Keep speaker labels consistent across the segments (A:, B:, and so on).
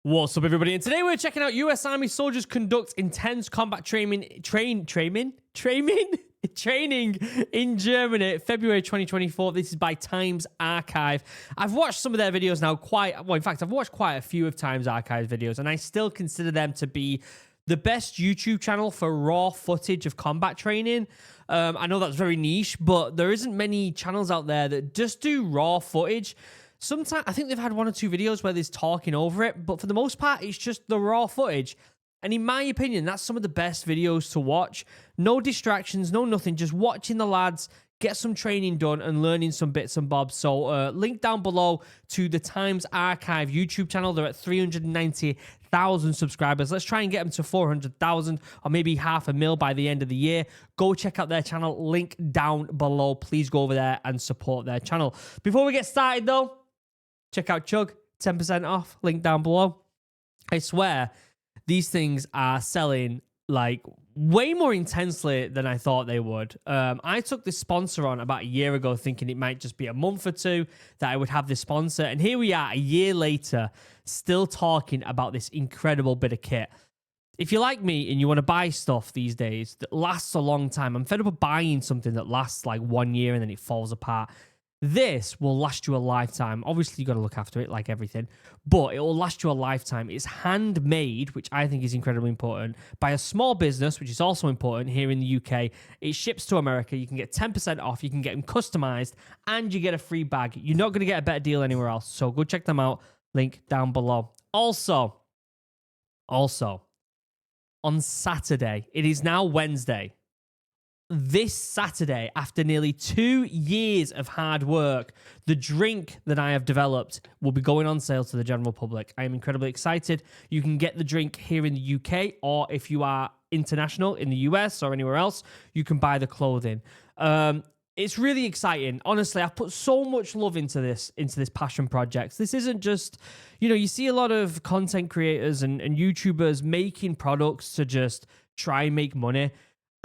A: What's up, everybody? And today we're checking out U.S. Army soldiers conduct intense combat training in Germany, February 2024. This is by Times Archive. I've watched some of their videos now I've watched quite a few of Times Archive videos, and I still consider them to be the best YouTube channel for raw footage of combat training. I know that's very niche, but there isn't many channels out there that just do raw footage. Sometimes I think they've had one or two videos where there's talking over it, but for the most part, it's just the raw footage. And in my opinion, that's some of the best videos to watch. No distractions, no nothing, just watching the lads get some training done and learning some bits and bobs. So link down below to the Times Archive YouTube channel. They're at 390,000 subscribers. Let's try and get them to 400,000 or maybe 500,000 by the end of the year. Go check out their channel. Link down below. Please go over there and support their channel. Before we get started though, check out Chug, 10% off, link down below. I swear, these things are selling like way more intensely than I thought they would. I took this sponsor on about a year ago thinking it might just be a month or two that I would have this sponsor. And here we are a year later, still talking about this incredible bit of kit. If you're like me and you want to buy stuff these days that lasts a long time, I'm fed up of buying something that lasts like 1 year and then it falls apart. This will last you a lifetime. Obviously, you got to look after it like everything, but it will last you a lifetime. It's handmade, which I think is incredibly important, by a small business, which is also important here in the UK. It ships to America. You can get 10% off. You can get them customized, and you get a free bag. You're not going to get a better deal anywhere else, so go check them out. Link down below. Also, on Saturday, it is now Wednesday. This Saturday, after nearly 2 years of hard work, the drink that I have developed will be going on sale to the general public. I am incredibly excited. You can get the drink here in the UK, or if you are international in the US or anywhere else, you can buy the clothing. It's really exciting. Honestly, I've put so much love into this passion project. This isn't just, you see a lot of content creators and YouTubers making products to just try and make money.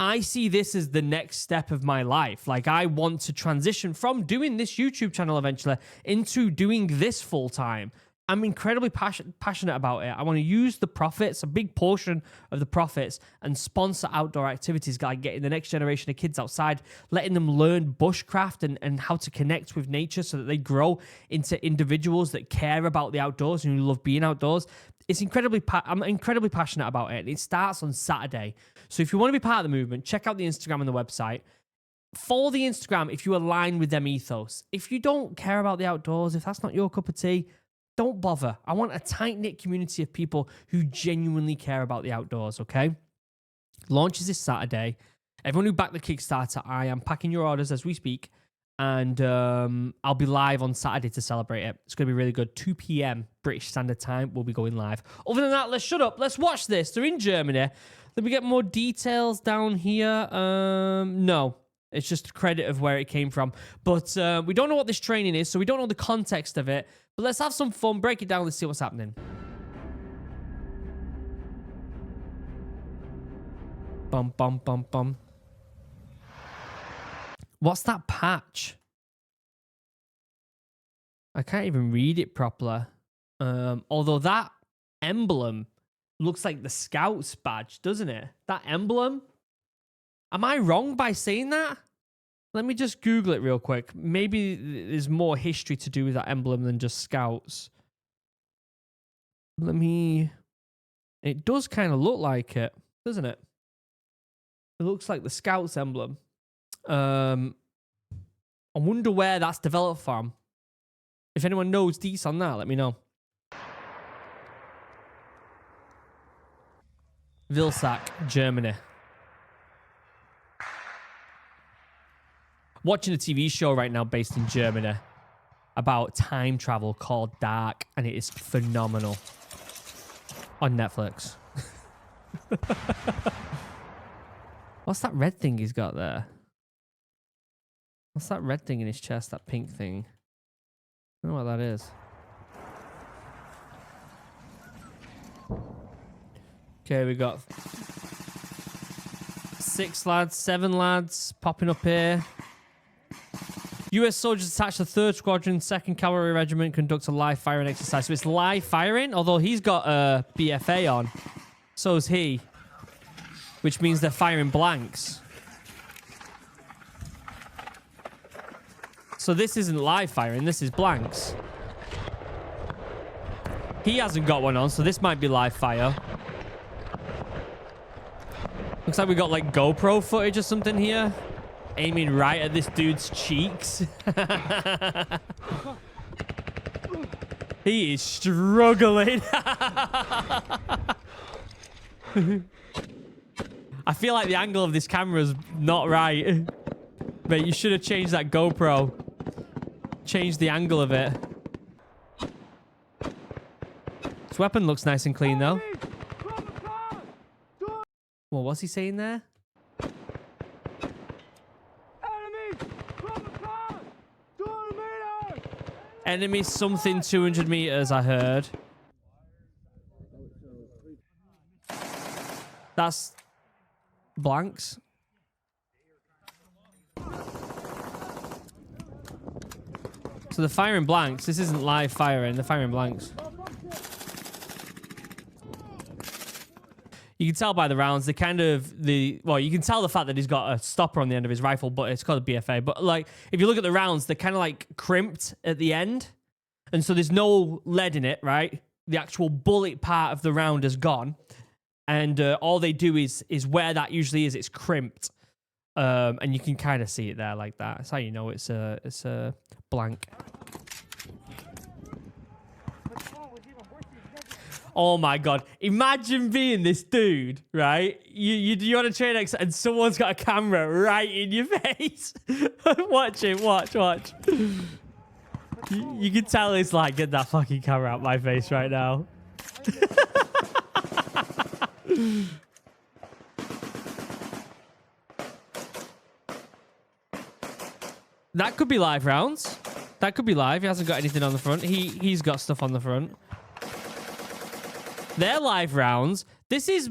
A: I see this as the next step of my life. Like, I want to transition from doing this YouTube channel eventually into doing this full time. I'm incredibly passionate about it. I want to use the profits, a big portion of the profits, and sponsor outdoor activities, like getting the next generation of kids outside, letting them learn bushcraft and how to connect with nature so that they grow into individuals that care about the outdoors and who love being outdoors. I'm incredibly passionate about it. And it starts on Saturday. So if you want to be part of the movement, check out the Instagram and the website. Follow the Instagram if you align with them ethos. If you don't care about the outdoors, if that's not your cup of tea, don't bother. I want a tight-knit community of people who genuinely care about the outdoors, okay? Launches this Saturday. Everyone who backed the Kickstarter, I am packing your orders as we speak. And I'll be live on Saturday to celebrate it. It's going to be really good. 2 p.m. British Standard Time, we'll be going live. Other than that, let's shut up. Let's watch this. They're in Germany. Let me get more details down here. No, it's just a credit of where it came from. But we don't know what this training is, so we don't know the context of it. But let's have some fun, break it down, let's see what's happening. Bum, bum, bum, bum. What's that patch? I can't even read it properly. Although that emblem looks like the Scouts badge, doesn't it? That emblem? Am I wrong by saying that? Let me just Google it real quick. Maybe there's more history to do with that emblem than just Scouts. It does kind of look like it, doesn't it? It looks like the Scouts emblem. I wonder where that's developed from. If anyone knows deets on that, let me know. Vilsack, Germany. Watching a TV show right now based in Germany about time travel called Dark, and it is phenomenal on Netflix. What's that red thing he's got there? What's that red thing in his chest, that pink thing? I don't know what that is. Okay, we got 6 lads, 7 lads popping up here. U.S. soldiers attached to 3rd Squadron, 2nd Cavalry Regiment conduct a live firing exercise. So it's live firing, although he's got a BFA on. So is he. Which means they're firing blanks. So this isn't live firing, this is blanks. He hasn't got one on, so this might be live fire. Looks like we got like GoPro footage or something here. Aiming right at this dude's cheeks. He is struggling. I feel like the angle of this camera is not right. Mate, you should have changed that GoPro. Changed the angle of it. This weapon looks nice and clean, though. Well, what's he saying there? Enemy something 200 meters, I heard. That's blanks. So they're firing blanks. This isn't live firing. They're firing blanks. You can tell by the rounds. They kind of well, you can tell the fact that he's got a stopper on the end of his rifle, but it's called a BFA. But like, if you look at the rounds, they're kind of like crimped at the end, and so there's no lead in it, right? The actual bullet part of the round is gone, and all they do is where that usually is, it's crimped, and you can kind of see it there like that. That's how you know it's a blank. Oh my god! Imagine being this dude, right? You're on a train exit and someone's got a camera right in your face. Watch it, watch. You can tell it's like, get that fucking camera out my face right now. That could be live rounds. That could be live. He hasn't got anything on the front. He's got stuff on the front. They're live rounds. This is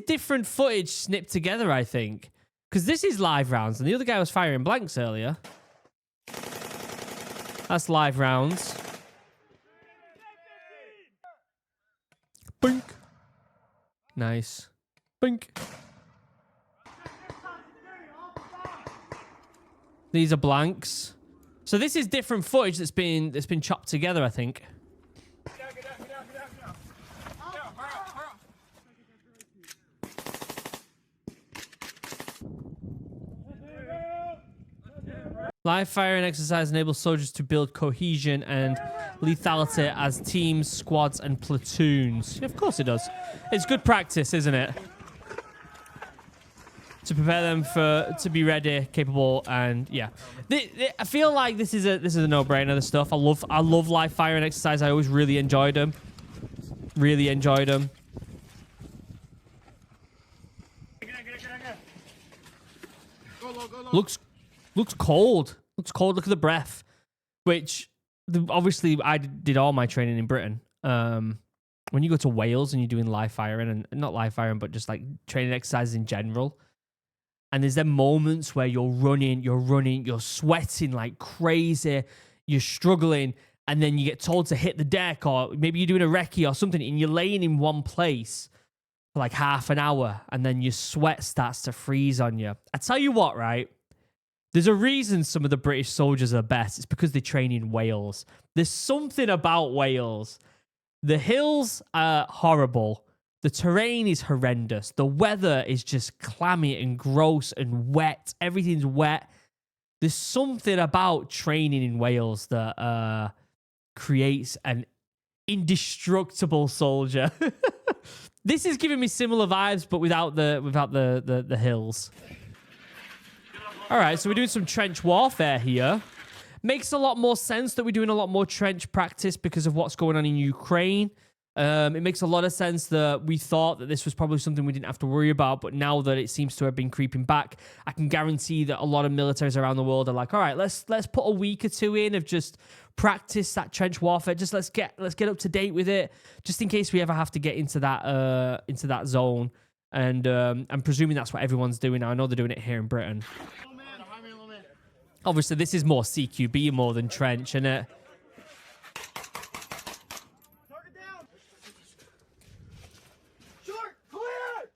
A: different footage snipped together, I think. Because this is live rounds, and the other guy was firing blanks earlier. That's live rounds. Bink. Nice. Bink. These are blanks. So this is different footage that's been chopped together, I think. Live firing exercise enables soldiers to build cohesion and lethality as teams, squads, and platoons. Yeah, of course it does. It's good practice, isn't it? To prepare them to be ready, capable, and yeah. I feel like this is a no-brainer. This stuff. I love live firing exercise. I always really enjoyed them. Really enjoyed them. Looks cold. Looks cold. Look at the breath. Which, obviously, I did all my training in Britain. When you go to Wales and you're doing live firing, and not live firing, but just like training exercises in general, and there's them moments where you're running, you're sweating like crazy, you're struggling, and then you get told to hit the deck, or maybe you're doing a recce or something, and you're laying in one place for like half an hour, and then your sweat starts to freeze on you. I tell you what, right? There's a reason some of the British soldiers are best. It's because they train in Wales. There's something about Wales. The hills are horrible. The terrain is horrendous. The weather is just clammy and gross and wet. Everything's wet. There's something about training in Wales that creates an indestructible soldier. This is giving me similar vibes, but without the hills. All right, so we're doing some trench warfare here. Makes a lot more sense that we're doing a lot more trench practice because of what's going on in Ukraine. It makes a lot of sense that we thought that this was probably something we didn't have to worry about, but now that it seems to have been creeping back, I can guarantee that a lot of militaries around the world are like, all right, let's put a week or two in of just practice that trench warfare. Just let's get up to date with it, just in case we ever have to get into that zone. And I'm presuming that's what everyone's doing now. I know they're doing it here in Britain. Obviously, this is more CQB more than trench, isn't it?
B: Target down. Short, clear.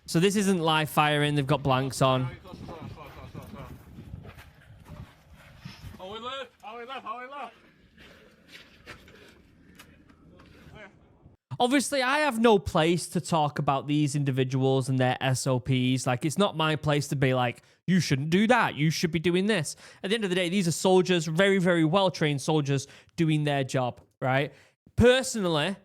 A: So this isn't live firing. They've got blanks on.
B: Hallway left. Hallway left. Hallway left.
A: Obviously, I have no place to talk about these individuals and their SOPs. Like, it's not my place to be like, you shouldn't do that. You should be doing this. At the end of the day, these are soldiers, very, very well-trained soldiers doing their job, right? Personally,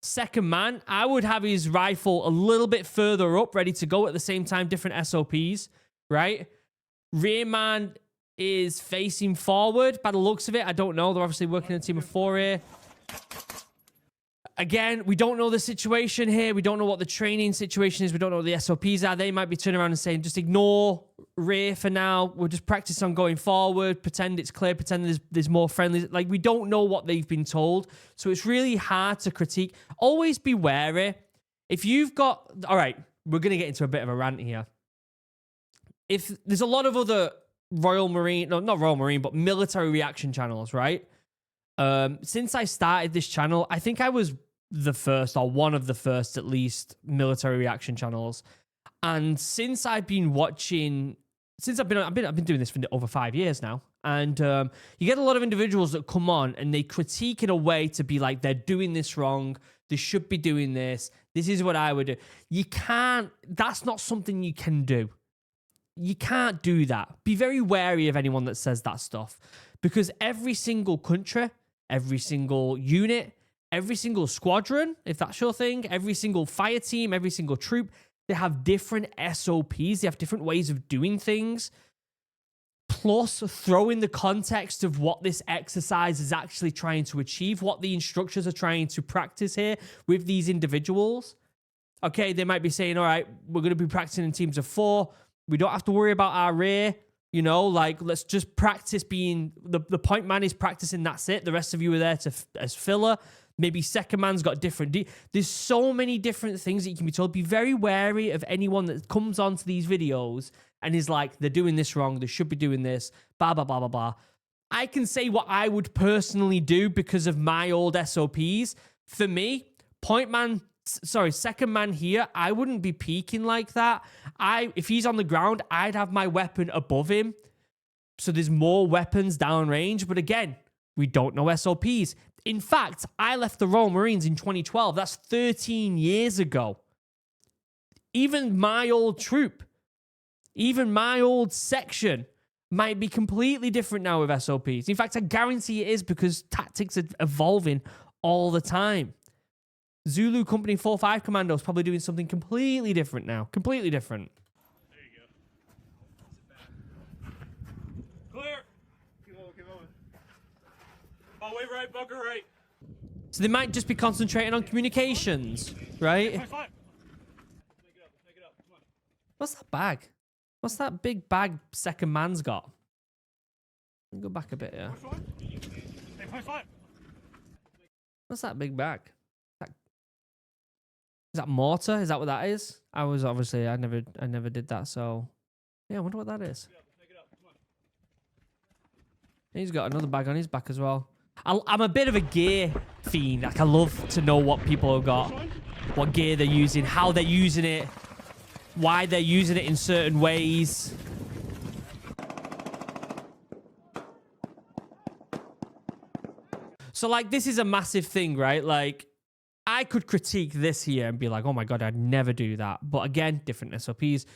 A: second man, I would have his rifle a little bit further up, ready to go at the same time, different SOPs, right? Rear man is facing forward by the looks of it. I don't know. They're obviously working in a team of 4 here. Again, we don't know the situation here. We don't know what the training situation is. We don't know what the SOPs are. They might be turning around and saying, just ignore rear for now. We'll just practice on going forward. Pretend it's clear. Pretend there's more friendly. Like, we don't know what they've been told. So it's really hard to critique. Always be wary. If you've got... All right, we're going to get into a bit of a rant here. If there's a lot of other Royal Marine... No, not Royal Marine, but military reaction channels, right? Since I started this channel, I think I was the first, or one of the first at least, military reaction channels. And since I've been watching, I've been doing this for over 5 years now, and you get a lot of individuals that come on and they critique in a way to be like, they're doing this wrong, they should be doing this, this is what I would do. You can't, that's not something you can do. You can't do that. Be very wary of anyone that says that stuff, because every single country, every single unit, every single squadron, if that's your thing, every single fire team, every single troop, they have different SOPs. They have different ways of doing things. Plus, throw in the context of what this exercise is actually trying to achieve, what the instructors are trying to practice here with these individuals. Okay, they might be saying, all right, we're going to be practicing in teams of 4. We don't have to worry about our rear. You know, like, let's just practice being... The point man is practicing, that's it. The rest of you are there as filler. Maybe second man's got different... There's so many different things that you can be told. Be very wary of anyone that comes onto these videos and is like, they're doing this wrong, they should be doing this, blah, blah, blah, blah, blah. I can say what I would personally do because of my old SOPs. For me, second man here, I wouldn't be peeking like that. If he's on the ground, I'd have my weapon above him, so there's more weapons downrange. But again, we don't know SOPs. In fact, I left the Royal Marines in 2012. That's 13 years ago. Even my old troop, even my old section might be completely different now with SOPs. In fact, I guarantee it is, because tactics are evolving all the time. Zulu Company 4-5 Commandos probably doing something completely different now. Completely different.
B: There you go. Clear. Keep moving. Oh, wait, right, bunker right.
A: So they might just be concentrating on communications, right?
B: Let's make it up. Come on.
A: What's that bag? What's that big bag second man's got? Let me go back a bit here.
B: Hey, push five.
A: What's that big bag? Is that mortar? Is that what that is? I never did that, so yeah, I wonder what that is.
B: Make it up. Come on.
A: He's got another bag on his back as well. I'm a bit of a gear fiend. Like, I love to know what people have got, what gear they're using, how they're using it, why they're using it in certain ways. So, like, this is a massive thing, right? Like, I could critique this here and be like, oh my God, I'd never do that. But again, different SOPs.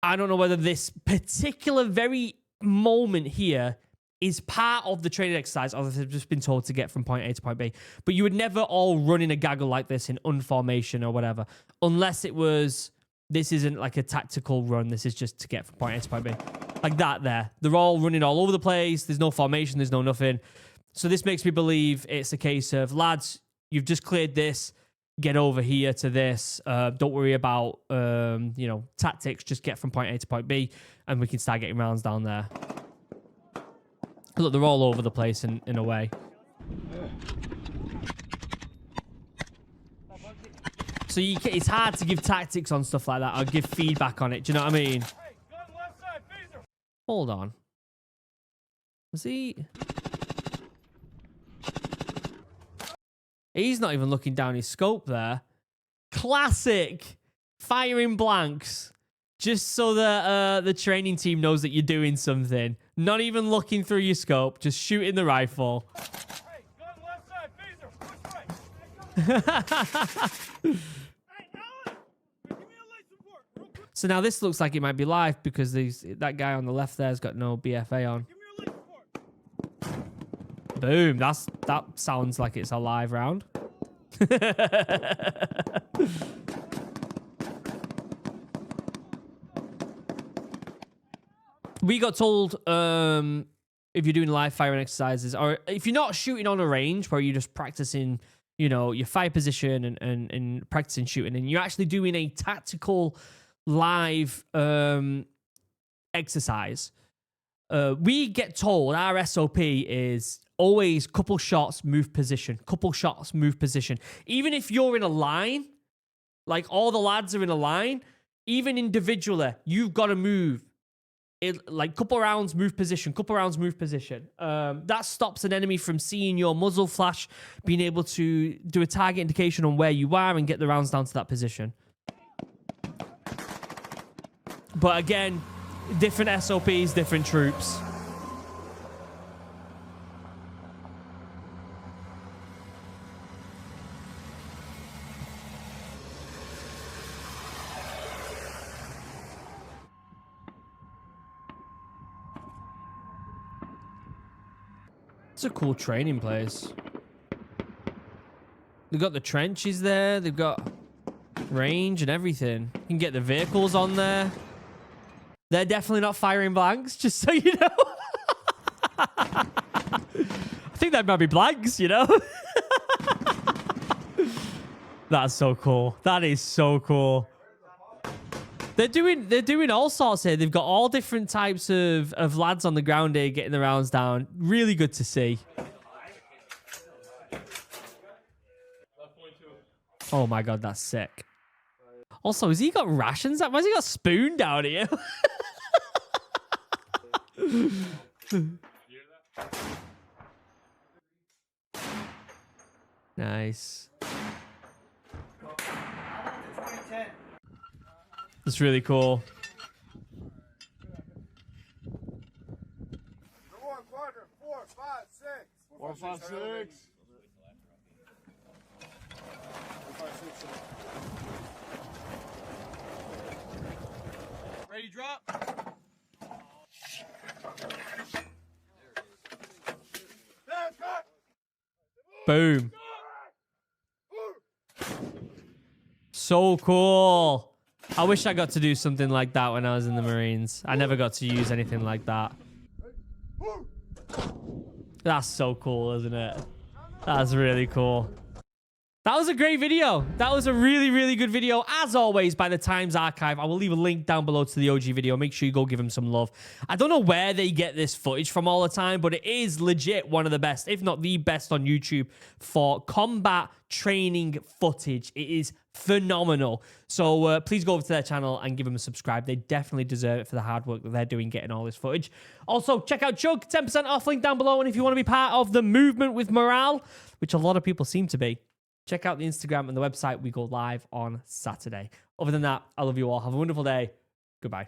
A: I don't know whether this particular very moment here is part of the training exercise, or they've just been told to get from point A to point B. But you would never all run in a gaggle like this in unformation or whatever, unless it was, this isn't like a tactical run. This is just to get from point A to point B. Like that there. They're all running all over the place. There's no formation. There's no nothing. So this makes me believe it's a case of, lads, you've just cleared this, get over here to this. Don't worry about, tactics. Just get from point A to point B, and we can start getting rounds down there. Look, they're all over the place in a way. So it's hard to give tactics on stuff like that, or give feedback on it. Do you know what I mean?
B: Hey, go on the left side, face
A: Hold on. Was he? He's not even looking down his scope there. Classic. Firing blanks. Just so that the training team knows that you're doing something. Not even looking through your scope. Just shooting the rifle.
B: Hey, gun left side, phaser, push right. Hey, Alan, give me a light support, real quick.
A: So now this looks like it might be live because that guy on the left there's got no BFA on.
B: Give me a light support.
A: Boom. That sounds like it's a live round. We got told if you're doing live firing exercises, or if you're not shooting on a range where you're just practicing, you know, your fire position and practicing shooting, and you're actually doing a tactical live exercise, we get told our SOP is always couple shots, move position, couple shots, move position. Even if you're in a line, like all the lads are in a line, even individually, you've got to move. Like couple rounds, move position, couple rounds, move position. That stops an enemy from seeing your muzzle flash, being able to do a target indication on where you are and get the rounds down to that position. But again, different SOPs, different troops. It's a cool training place. They've got the trenches there. They've got range and everything. You can get the vehicles on there. They're definitely not firing blanks, just so you know. I think that might be blanks, you know? That's so cool. That is so cool. They're doing all sorts here. They've got all different types of lads on the ground here getting the rounds down. Really good to see. Oh my god, that's sick. Also, has he got rations? Why has he got spoon down here? Nice. That's really cool.
C: Quadrant, 4, 5, 6. 4, 5, 6. 4, 5, 6.
B: Ready, drop.
A: Boom. So cool. I wish I got to do something like that when I was in the Marines. I never got to use anything like that. That's so cool, isn't it? That's really cool. That was a great video. That was a really, really good video. As always, by the Times Archive. I will leave a link down below to the OG video. Make sure you go give him some love. I don't know where they get this footage from all the time, but it is legit one of the best, if not the best on YouTube for combat training footage. It is phenomenal. So please go over to their channel and give them a subscribe. They definitely deserve it for the hard work that they're doing getting all this footage. Also, check out Chug, 10% off, link down below. And if you want to be part of the movement with morale, which a lot of people seem to be, check out the Instagram and the website. We go live on Saturday. Other than that, I love you all. Have a wonderful day. Goodbye.